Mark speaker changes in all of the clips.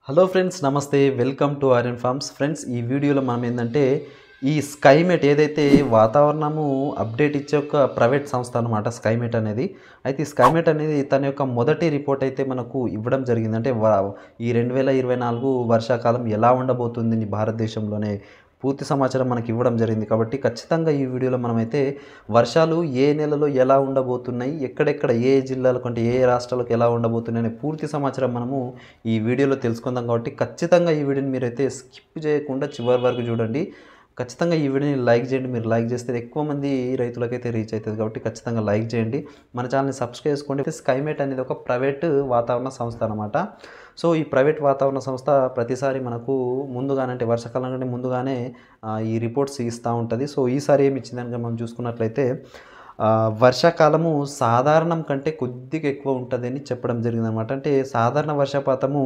Speaker 1: Hello friends, నమస్తే. Welcome to Aryan farms. Friends, ఈ వీడియోలో మనం ఏంటంటే ఈ స్కైమెట్ ఏదైతే వాతావరణము అప్డేట్ ఇచ్చే ఒక ప్రైవేట్ సంస్థ అనమాట స్కైమెట్ అనేది. అయితే ఈ స్కైమెట్ అనేది తన యొక్క మొదటి రిపోర్ట్ అయితే మనకు ఇవ్వడం జరిగింది. అంటే ఈ 2024 వర్షాకాలం ఎలా ఉండబోతుంది భారతదేశంలోనే పూర్తి సమాచారం మనకి ఇవ్వడం జరిగింది. కాబట్టి ఖచ్చితంగా ఈ వీడియోలో మనమైతే వర్షాలు ఏ నెలలో ఎలా ఉండబోతున్నాయి, ఎక్కడెక్కడ ఏ జిల్లాలకు అంటే ఏ రాష్ట్రాలకు ఎలా ఉండబోతున్నాయి అనే పూర్తి సమాచారం మనము ఈ వీడియోలో తెలుసుకుందాం. కాబట్టి ఖచ్చితంగా ఈ వీడియోని మీరైతే స్కిప్ చేయకుండా చివరి వరకు చూడండి. ఖచ్చితంగా ఈ వీడియోని లైక్ చేయండి. మీరు లైక్ చేస్తే ఎక్కువ మంది రైతులకైతే రీచ్ అవుతుంది. కాబట్టి ఖచ్చితంగా లైక్ చేయండి. మన ఛానల్ని సబ్స్క్రైబ్ చేసుకోండి. స్కైమెట్ అనేది ఒక ప్రైవేట్ వాతావరణ సంస్థ అనమాట. సో ఈ ప్రైవేట్ వాతావరణ సంస్థ ప్రతిసారి మనకు ముందుగానే అంటే వర్షాకాలం కంటే ముందుగానే ఈ రిపోర్ట్స్ ఇస్తూ ఉంటుంది. సో ఈసారి ఏమి ఇచ్చిందని మనం చూసుకున్నట్లయితే వర్షాకాలము సాధారణం కంటే కొద్దిగా ఎక్కువ ఉంటుందని చెప్పడం జరిగిందనమాట. అంటే సాధారణ వర్షపాతము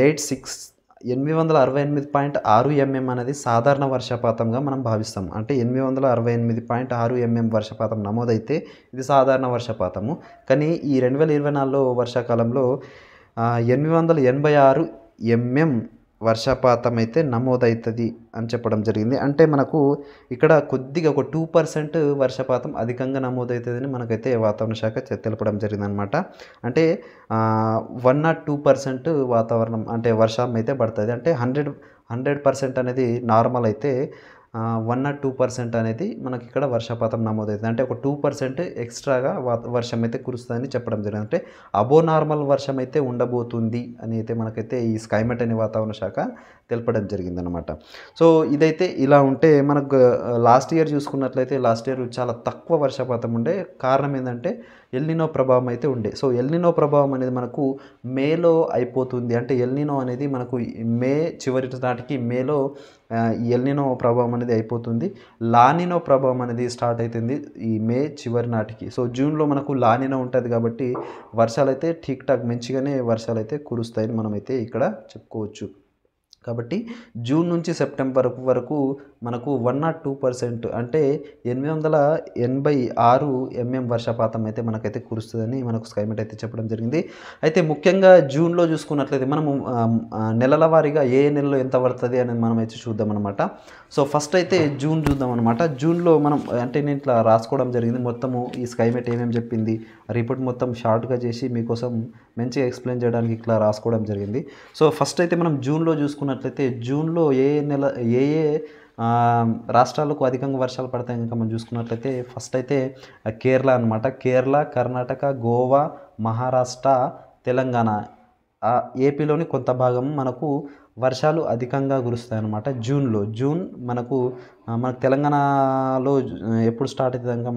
Speaker 1: 868.6 mm అనేది సాధారణ వర్షపాతంగా మనం భావిస్తాం. అంటే 868.6 mm వర్షపాతం నమోదైతే ఇది సాధారణ వర్షపాతము. కానీ ఈ 2024లో వర్షాకాలంలో 886 mm వర్షపాతం అయితే నమోదవుతుంది అని చెప్పడం జరిగింది. అంటే మనకు ఇక్కడ కొద్దిగా ఒక 2% వర్షపాతం అధికంగా నమోదవుతుందని మనకైతే వాతావరణ శాఖ తెలపడం జరిగిందనమాట. అంటే 102% వాతావరణం అంటే వర్షం అయితే పడుతుంది. అంటే 100% అనేది నార్మల్ అయితే 102% అనేది మనకి ఇక్కడ వర్షపాతం నమోదవుతుంది. అంటే ఒక 2% ఎక్స్ట్రాగా వర్షం అయితే కురుస్తుందని చెప్పడం జరిగింది. అంటే అబో నార్మల్ వర్షం అయితే ఉండబోతుంది అని అయితే మనకైతే ఈ స్కైమెట్ అనే వాతావరణ శాఖ తెలపడం జరిగిందనమాట. సో ఇదైతే ఇలా ఉంటే మనకు లాస్ట్ ఇయర్ చూసుకున్నట్లయితే లాస్ట్ ఇయర్ చాలా తక్కువ వర్షపాతం ఉండే. కారణం ఏంటంటే ఎల్నినో ప్రభావం అయితే ఉండే. సో ఎల్నినో ప్రభావం అనేది మనకు మేలో అయిపోతుంది. అంటే ఎల్నినో అనేది మనకు మే చివరి నాటికి మేలో ఈ ఎల్నినో ప్రభావం అనేది అయిపోతుంది. లానినో ప్రభావం అనేది స్టార్ట్ అవుతుంది ఈ మే చివరి నాటికి. సో జూన్లో మనకు లానినో ఉంటుంది కాబట్టి వర్షాలు అయితే ఠీక్ ఠాక్ మంచిగానే వర్షాలు అయితే కురుస్తాయని మనమైతే ఇక్కడ చెప్పుకోవచ్చు. కాబట్టి జూన్ నుంచి సెప్టెంబర్ వరకు మనకు 102% అంటే 886 mm వర్షపాతం అయితే మనకైతే కురుస్తుందని మనకు స్కైమెట్ అయితే చెప్పడం జరిగింది. అయితే ముఖ్యంగా జూన్లో చూసుకున్నట్లయితే మనము నెలల వారీగా ఏ నెలలో ఎంత పడుతుంది అనేది మనం అయితే చూద్దాం అనమాట. సో ఫస్ట్ అయితే జూన్ చూద్దాం అనమాట. జూన్లో మనం అంటే నేను ఇట్లా రాసుకోవడం జరిగింది మొత్తము ఈ స్కైమెట్ ఏమేమి చెప్పింది రిపోర్ట్ మొత్తం షార్ట్గా చేసి మీకోసం మంచిగా ఎక్స్ప్లెయిన్ చేయడానికి ఇట్లా రాసుకోవడం జరిగింది. సో ఫస్ట్ అయితే మనం జూన్లో చూసుకున్నట్లయితే జూన్లో ఏ రాష్ట్రాలకు అధికంగా వర్షాలు పడతాయి కనుక మనం చూసుకున్నట్లయితే ఫస్ట్ అయితే కేరళ అనమాట. కేరళ, కర్ణాటక, గోవా, మహారాష్ట్ర, తెలంగాణ, ఏపీలోని కొంత భాగం మనకు వర్షాలు అధికంగా కురుస్తాయి అన్నమాట. జూన్ మనకు తెలంగాణలో ఎప్పుడు స్టార్ట్ అవుతుంది కనుక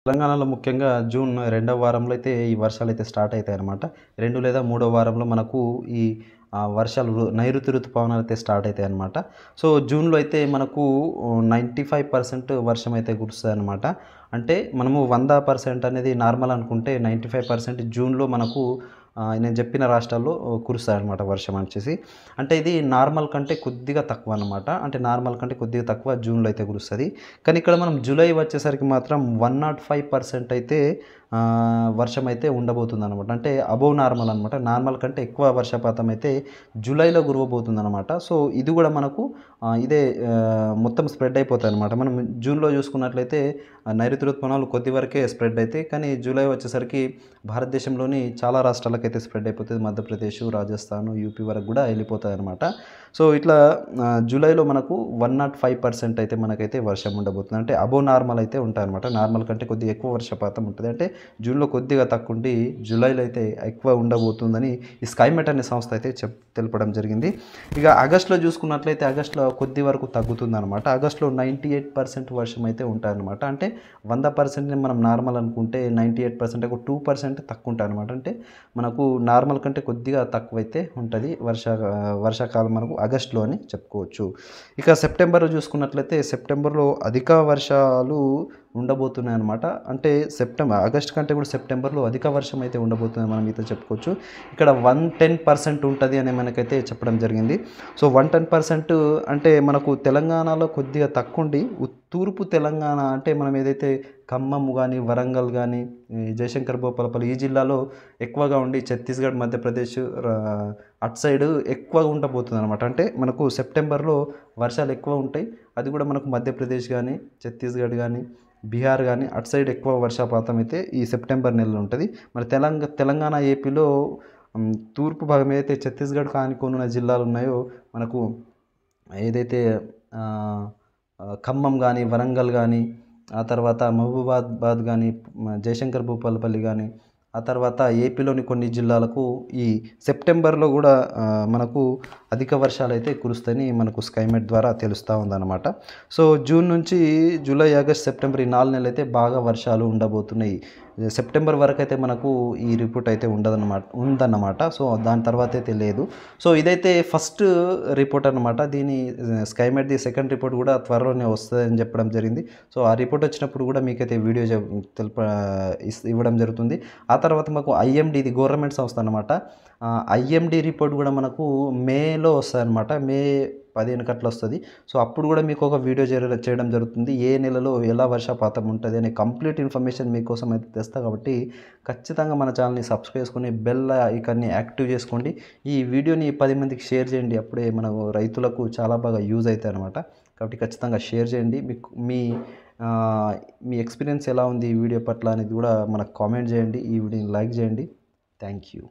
Speaker 1: తెలంగాణలో ముఖ్యంగా జూన్ 2వ వారంలో అయితే ఈ వర్షాలు అయితే స్టార్ట్ అవుతాయి అన్నమాట. 2 లేదా 3వ వారంలో మనకు ఈ వర్షాలు నైరుతి ఋతుపవనాలు అయితే స్టార్ట్ అవుతాయి అన్నమాట. సో జూన్లో అయితే మనకు 95% వర్షం అయితే కురుస్తుంది అనమాట. అంటే మనము 100% అనేది నార్మల్ అనుకుంటే 95% జూన్లో మనకు నేను చెప్పిన రాష్ట్రాల్లో కురుస్తాయి అనమాట వర్షం వచ్చేసి. అంటే ఇది నార్మల్ కంటే కొద్దిగా తక్కువ అనమాట. అంటే నార్మల్ కంటే కొద్దిగా తక్కువ జూన్లో అయితే కురుస్తుంది. కానీ ఇక్కడ మనం జూలై వచ్చేసరికి మాత్రం 105% అయితే వర్షం అయితే ఉండబోతుంది అనమాట. అంటే అబోవ్ నార్మల్ అనమాట. నార్మల్ కంటే ఎక్కువ వర్షపాతం అయితే జూలైలో కురవబోతుంది అనమాట. సో ఇది కూడా మనకు ఇదే మొత్తం స్ప్రెడ్ అయిపోతాయి అనమాట. మనం జూన్లో చూసుకున్నట్లయితే నైరుతి ఋతుపవనాలు కొద్ది వరకే స్ప్రెడ్ అవుతాయి. కానీ జూలై వచ్చేసరికి భారతదేశంలోని చాలా రాష్ట్రాలకైతే స్ప్రెడ్ అయిపోతుంది. మధ్యప్రదేశ్, రాజస్థాన్, యూపీ వరకు కూడా వెళ్ళిపోతాయి అనమాట. సో ఇట్లా జూలైలో మనకు 105% అయితే మనకైతే వర్షం ఉండబోతుంది. అంటే అబో నార్మల్ అయితే ఉంటాయి అనమాట. నార్మల్ కంటే కొద్దిగా ఎక్కువ వర్షపాతం ఉంటుంది. అంటే జూన్లో కొద్దిగా తక్కువ ఉండి జూలైలో అయితే ఎక్కువ ఉండబోతుందని ఈ స్కైమెట్ అనే సంస్థ అయితే తెలపడం జరిగింది. ఇక ఆగస్టులో చూసుకున్నట్లయితే ఆగస్టులో కొద్ది వరకు తగ్గుతుంది అనమాట. ఆగస్టులో 98% వర్షం అయితే ఉంటాయన్నమాట. అంటే 100% మనం నార్మల్ అనుకుంటే 98% ఒక 2% తక్కువ ఉంటాయి అనమాట. అంటే మనకు నార్మల్ కంటే కొద్దిగా తక్కువ అయితే ఉంటుంది వర్షాకాలం మనకు ఆగస్టులో అని చెప్పుకోవచ్చు. ఇక సెప్టెంబర్లో చూసుకున్నట్లయితే సెప్టెంబర్లో అధిక వర్షాలు ఉండబోతున్నాయి అనమాట. అంటే ఆగస్ట్ కంటే కూడా సెప్టెంబర్లో అధిక వర్షం అయితే ఉండబోతుంది మనం అయితే చెప్పుకోవచ్చు. ఇక్కడ 110% ఉంటుంది అని మనకైతే చెప్పడం జరిగింది. సో 110% అంటే మనకు తెలంగాణలో కొద్దిగా తక్కువ ఉండి తూర్పు తెలంగాణ అంటే మనం ఏదైతే ఖమ్మం కానీ వరంగల్ కానీ జయశంకర్ భూపాలపల్లి ఈ జిల్లాలో ఎక్కువగా ఉండి ఛత్తీస్గఢ్ మధ్యప్రదేశ్ అటు సైడ్ ఎక్కువగా ఉండబోతుంది అనమాట. అంటే మనకు సెప్టెంబర్లో వర్షాలు ఎక్కువ ఉంటాయి. అది కూడా మనకు మధ్యప్రదేశ్ కానీ ఛత్తీస్గఢ్ కానీ బీహార్ కానీ అటు సైడ్ ఎక్కువ వర్షపాతం అయితే ఈ సెప్టెంబర్ నెలలో ఉంటుంది. మరి తెలంగాణ ఏపీలో తూర్పు భాగం ఏదైతే ఛత్తీస్గఢ్కి ఆనుకొని ఉన్న జిల్లాలు ఉన్నాయో మనకు ఏదైతే ఖమ్మం కానీ వరంగల్ కానీ ఆ తర్వాత మహబూబాబాద్ కానీ జయశంకర్ భూపాలపల్లి కానీ ఆ తర్వాత ఏపీలోని కొన్ని జిల్లాలకు ఈ సెప్టెంబర్లో కూడా మనకు అధిక వర్షాలు అయితే కురుస్తాయని మనకు స్కైమెట్ ద్వారా తెలుస్తూ ఉందన్నమాట. సో జూన్ నుంచి జూలై ఆగస్ట్ సెప్టెంబర్ ఈ 4 నెలలు అయితే బాగా వర్షాలు ఉండబోతున్నాయి. సెప్టెంబర్ వరకు అయితే మనకు ఈ రిపోర్ట్ అయితే ఉందన్నమాట. సో దాని తర్వాత అయితే లేదు. సో ఇదైతే ఫస్ట్ రిపోర్ట్ అనమాట. దీని స్కైమెట్ది సెకండ్ రిపోర్ట్ కూడా త్వరలోనే వస్తుందని చెప్పడం జరిగింది. సో ఆ రిపోర్ట్ వచ్చినప్పుడు కూడా మీకైతే వీడియో ఇవ్వడం జరుగుతుంది. ఆ తర్వాత మాకు ఐఎండి, ఇది గవర్నమెంట్ సంస్థ అనమాట. ఐఎండి రిపోర్ట్ కూడా మనకు మేలో వస్తుంది అనమాట. మే 15 అట్లా వస్తుంది. సో అప్పుడు కూడా మీకు ఒక వీడియో చేయడం జరుగుతుంది. ఏ నెలలో ఎలా వర్షపాతం ఉంటుంది అనే కంప్లీట్ ఇన్ఫర్మేషన్ మీకోసం అయితే తెస్తా. కాబట్టి ఖచ్చితంగా మన ఛానల్ని సబ్స్క్రైబ్ చేసుకొని బెల్ ఐకాన్ని యాక్టివ్ చేసుకోండి. ఈ వీడియోని 10 మందికి షేర్ చేయండి. అప్పుడే మన రైతులకు చాలా బాగా యూజ్ అవుతాయి అనమాట. కాబట్టి ఖచ్చితంగా షేర్ చేయండి. మీకు మీ ఎక్స్పీరియన్స్ ఎలా ఉంది ఈ వీడియో పట్ల అనేది కూడా మనకు కామెంట్ చేయండి. ఈ వీడియోని లైక్ చేయండి. Thank you.